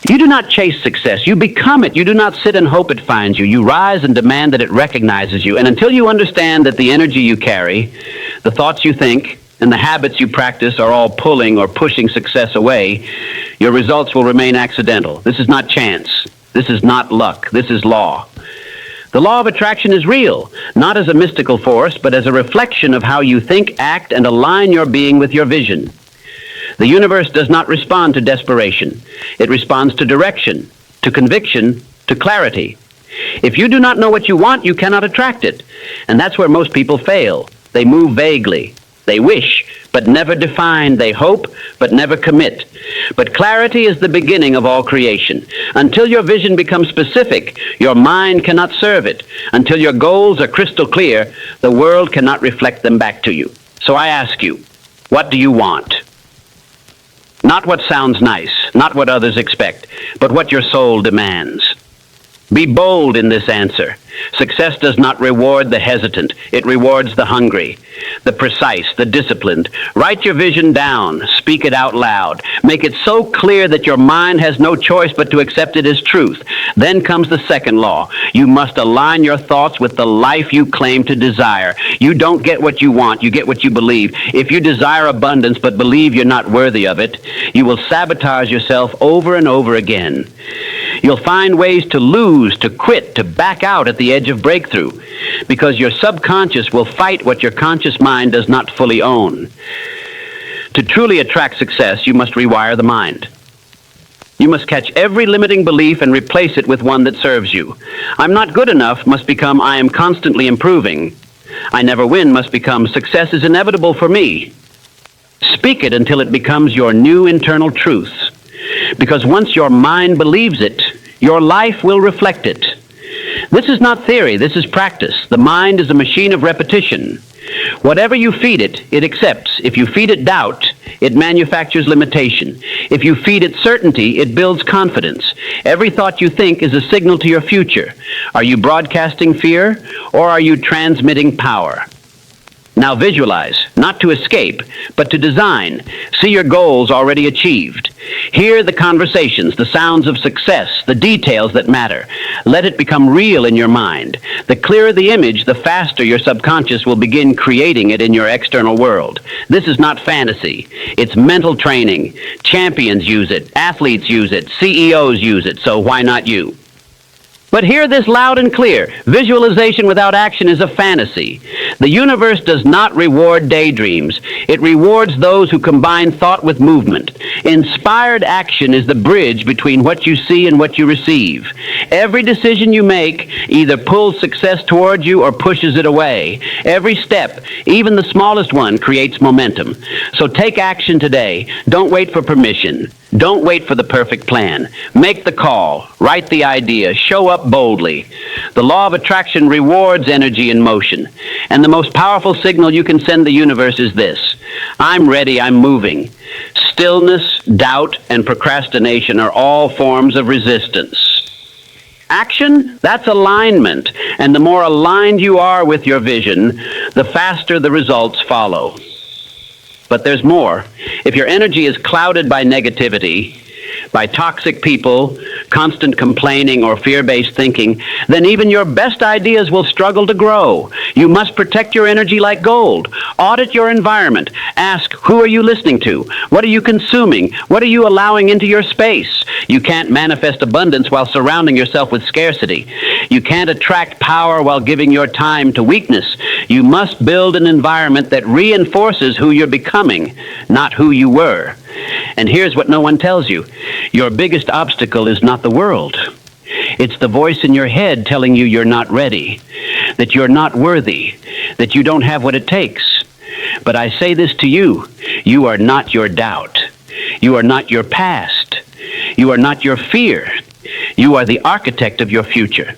You do not chase success. You become it. You do not sit and hope it finds you. You rise and demand that it recognizes you. And until you understand that the energy you carry, the thoughts you think, and the habits you practice are all pulling or pushing success away, your results will remain accidental. This is not chance. This is not luck. This is law. The law of attraction is real, not as a mystical force, but as a reflection of how you think, act, and align your being with your vision. The universe does not respond to desperation. It responds to direction, to conviction, to clarity. If you do not know what you want, you cannot attract it. And that's where most people fail. They move vaguely. They wish, but never define. They hope, but never commit. But clarity is the beginning of all creation. Until your vision becomes specific, your mind cannot serve it. Until your goals are crystal clear, the world cannot reflect them back to you. So I ask you, what do you want? Not what sounds nice, not what others expect, but what your soul demands. Be bold in this answer. Success does not reward the hesitant. It rewards the hungry, the precise, the disciplined. Write your vision down. Speak it out loud. Make it so clear that your mind has no choice but to accept it as truth. Then comes the second law. You must align your thoughts with the life you claim to desire. You don't get what you want. You get what you believe. If you desire abundance but believe you're not worthy of it, you will sabotage yourself over and over again. You'll find ways to lose, to quit, to back out at the edge of breakthrough, because your subconscious will fight what your conscious mind does not fully own. To truly attract success, you must rewire the mind. You must catch every limiting belief and replace it with one that serves you. I'm not good enough must become I am constantly improving. I never win must become success is inevitable for me. Speak it until it becomes your new internal truth. Because once your mind believes it, your life will reflect it. This is not theory, this is practice. The mind is a machine of repetition. Whatever you feed it, it accepts. If you feed it doubt, it manufactures limitation. If you feed it certainty, it builds confidence. Every thought you think is a signal to your future. Are you broadcasting fear, or are you transmitting power? Now visualize, not to escape, but to design. See your goals already achieved. Hear the conversations, the sounds of success, the details that matter. Let it become real in your mind. The clearer the image, the faster your subconscious will begin creating it in your external world. This is not fantasy. It's mental training. Champions use it. Athletes use it. CEOs use it. So why not you? But hear this loud and clear. Visualization without action is a fantasy. The universe does not reward daydreams. It rewards those who combine thought with movement. Inspired action is the bridge between what you see and what you receive. Every decision you make either pulls success towards you or pushes it away. Every step, even the smallest one, creates momentum. So take action today. Don't wait for permission. Don't wait for the perfect plan. Make the call. Write the idea. Show up boldly. The law of attraction rewards energy in motion. And the most powerful signal you can send the universe is this: I'm ready, I'm moving. Stillness, doubt, and procrastination are all forms of resistance. Action, that's alignment. And the more aligned you are with your vision, the faster the results follow. But there's more. If your energy is clouded by negativity, by toxic people, constant complaining, or fear-based thinking, then even your best ideas will struggle to grow. You must protect your energy like gold. Audit your environment. Ask, who are you listening to? What are you consuming? What are you allowing into your space? You can't manifest abundance while surrounding yourself with scarcity. You can't attract power while giving your time to weakness. You must build an environment that reinforces who you're becoming, not who you were. And here's what no one tells you. Your biggest obstacle is not the world. It's the voice in your head telling you you're not ready, that you're not worthy, that you don't have what it takes. But I say this to you, you are not your doubt. You are not your past. You are not your fear. You are the architect of your future.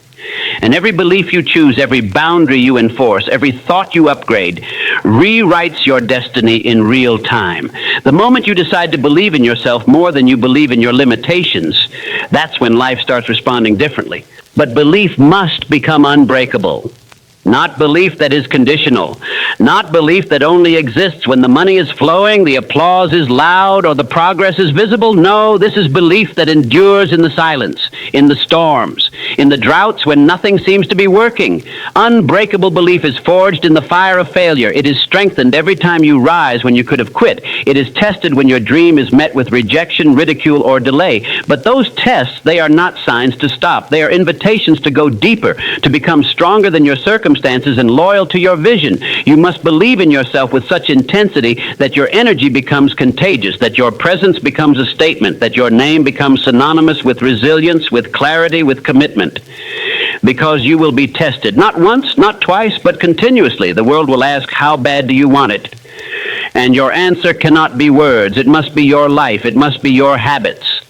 And every belief you choose, every boundary you enforce, every thought you upgrade, rewrites your destiny in real time. The moment you decide to believe in yourself more than you believe in your limitations, that's when life starts responding differently. But belief must become unbreakable. Not belief that is conditional. Not belief that only exists when the money is flowing, the applause is loud, or the progress is visible. No, this is belief that endures in the silence, in the storms, in the droughts when nothing seems to be working. Unbreakable belief is forged in the fire of failure. It is strengthened every time you rise when you could have quit. It is tested when your dream is met with rejection, ridicule, or delay. But those tests, they are not signs to stop. They are invitations to go deeper, to become stronger than your circumstances and loyal to your vision. You must believe in yourself with such intensity that your energy becomes contagious, that your presence becomes a statement, that your name becomes synonymous with resilience, with clarity, with commitment. Because you will be tested, not once, not twice, but continuously. The world will ask, how bad do you want it? And your answer cannot be words. It must be your life. It must be your habits,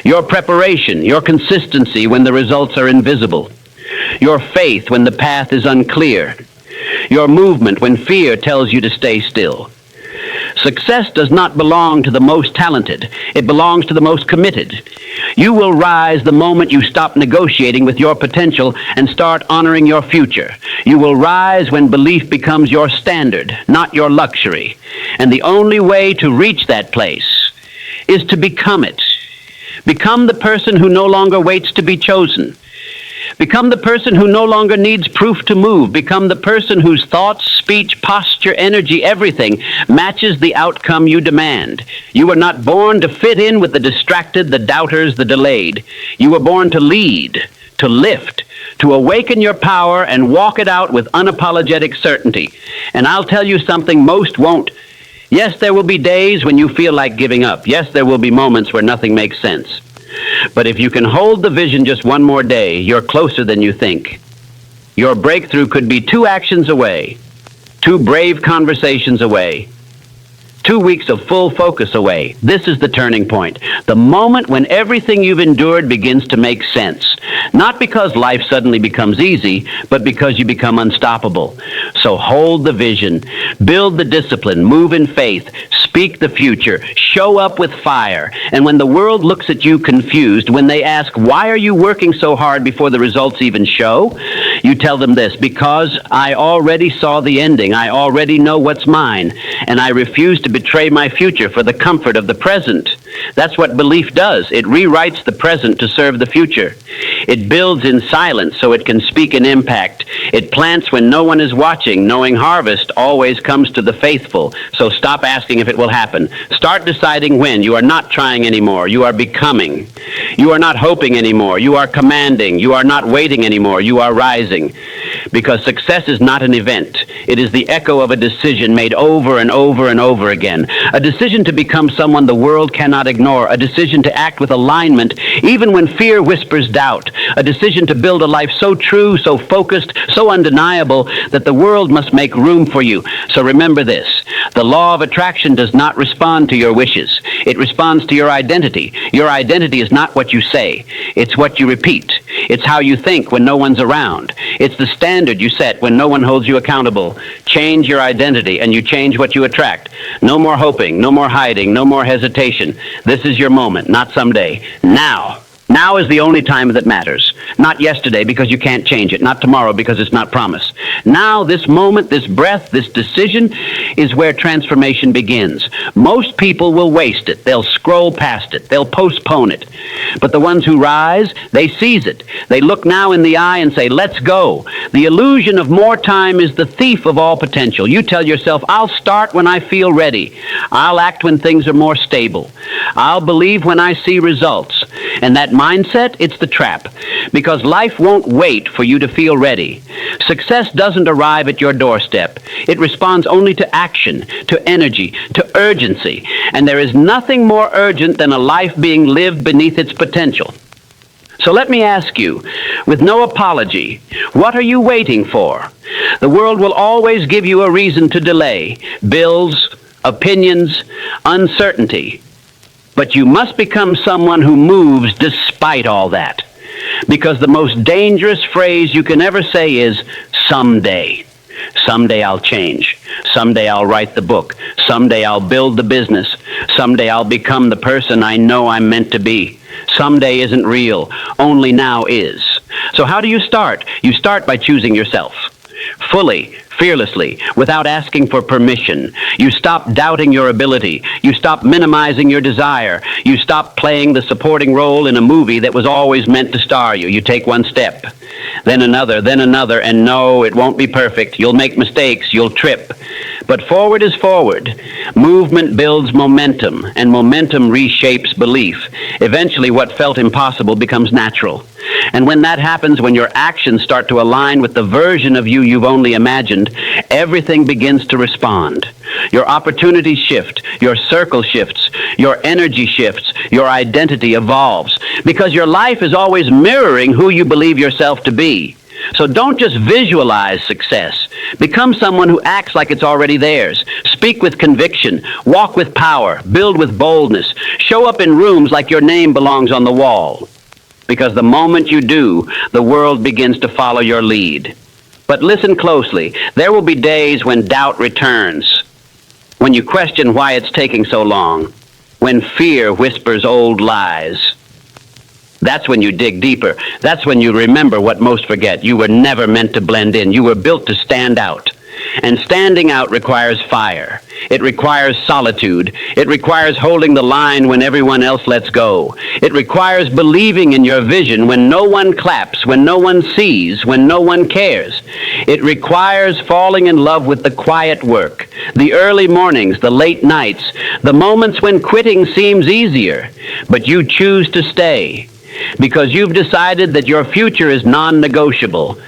your preparation, your consistency when the results are invisible, your faith when the path is unclear, your movement when fear tells you to stay still. Success does not belong to the most talented. It belongs to the most committed. You will rise the moment you stop negotiating with your potential and start honoring your future. You will rise when belief becomes your standard, not your luxury. And the only way to reach that place is to become it. Become the person who no longer waits to be chosen. Become the person who no longer needs proof to move. Become the person whose thoughts, speech, posture, energy, everything matches the outcome you demand. You were not born to fit in with the distracted, the doubters, the delayed. You were born to lead, to lift, to awaken your power and walk it out with unapologetic certainty. And I'll tell you something most won't. Yes, there will be days when you feel like giving up. Yes, there will be moments where nothing makes sense. But if you can hold the vision just one more day, you're closer than you think. Your breakthrough could be 2 actions away, 2 brave conversations away, 2 weeks of full focus away. This is the turning point, the moment when everything you've endured begins to make sense. Not because life suddenly becomes easy, but because you become unstoppable. So hold the vision, build the discipline, move in faith, speak the future, show up with fire. And when the world looks at you confused, when they ask, why are you working so hard before the results even show? You tell them this, because I already saw the ending. I already know what's mine, and I refuse to betray my future for the comfort of the present. That's what belief does. It rewrites the present to serve the future. It builds in silence so it can speak in impact. It plants when no one is watching, knowing harvest always comes to the faithful. So stop asking if it will happen. Start deciding when. You are not trying anymore. You are becoming. You are not hoping anymore. You are commanding. You are not waiting anymore. You are rising. Because success is not an event. It is the echo of a decision made over and over and over again. A decision to become someone the world cannot ignore. A decision to act with alignment even when fear whispers doubt. A decision to build a life so true, so focused, so undeniable that the world must make room for you. So remember this. The law of attraction does not respond to your wishes. It responds to your identity. Your identity is not what you say. It's what you repeat. It's how you think when no one's around. It's the standard you set when no one holds you accountable. Change your identity and you change what you attract. No more hoping, no more hiding, no more hesitation. This is your moment, not someday. Now. Now is the only time that matters. Not yesterday because you can't change it. Not tomorrow because it's not promised. Now, this moment, this breath, this decision is where transformation begins. Most people will waste it. They'll scroll past it. They'll postpone it. But the ones who rise, they seize it. They look now in the eye and say, let's go. The illusion of more time is the thief of all potential. You tell yourself, I'll start when I feel ready. I'll act when things are more stable. I'll believe when I see results. And that mindset, it's the trap. Because life won't wait for you to feel ready. Success doesn't arrive at your doorstep. It responds only to action, to energy, to urgency. And there is nothing more urgent than a life being lived beneath its potential. So let me ask you, with no apology, what are you waiting for? The world will always give you a reason to delay. Bills, opinions, uncertainty. But you must become someone who moves despite all that. Because the most dangerous phrase you can ever say is, someday. Someday I'll change. Someday I'll write the book. Someday I'll build the business. Someday I'll become the person I know I'm meant to be. Someday isn't real. Only now is. So how do you start? You start by choosing yourself. fully, fearlessly, without asking for permission. You stop doubting your ability. You stop minimizing your desire. You stop playing the supporting role in a movie that was always meant to star you. You take one step, then another, and no, it won't be perfect. You'll make mistakes. You'll trip. But forward is forward. Movement builds momentum, and momentum reshapes belief. Eventually, what felt impossible becomes natural. And when that happens, when your actions start to align with the version of you you've only imagined, everything begins to respond. Your opportunities shift, your circle shifts, your energy shifts, your identity evolves, because your life is always mirroring who you believe yourself to be. So don't just visualize success. Become someone who acts like it's already theirs. Speak with conviction. Walk with power. Build with boldness. Show up in rooms like your name belongs on the wall. Because the moment you do, the world begins to follow your lead. But listen closely. There will be days when doubt returns, when you question why it's taking so long, when fear whispers old lies. That's when you dig deeper. That's when you remember what most forget. You were never meant to blend in. You were built to stand out. And standing out requires fire. It requires solitude. It requires holding the line when everyone else lets go. It requires believing in your vision when no one claps, when no one sees, when no one cares. It requires falling in love with the quiet work, the early mornings, the late nights, the moments when quitting seems easier, but you choose to stay because you've decided that your future is non-negotiable.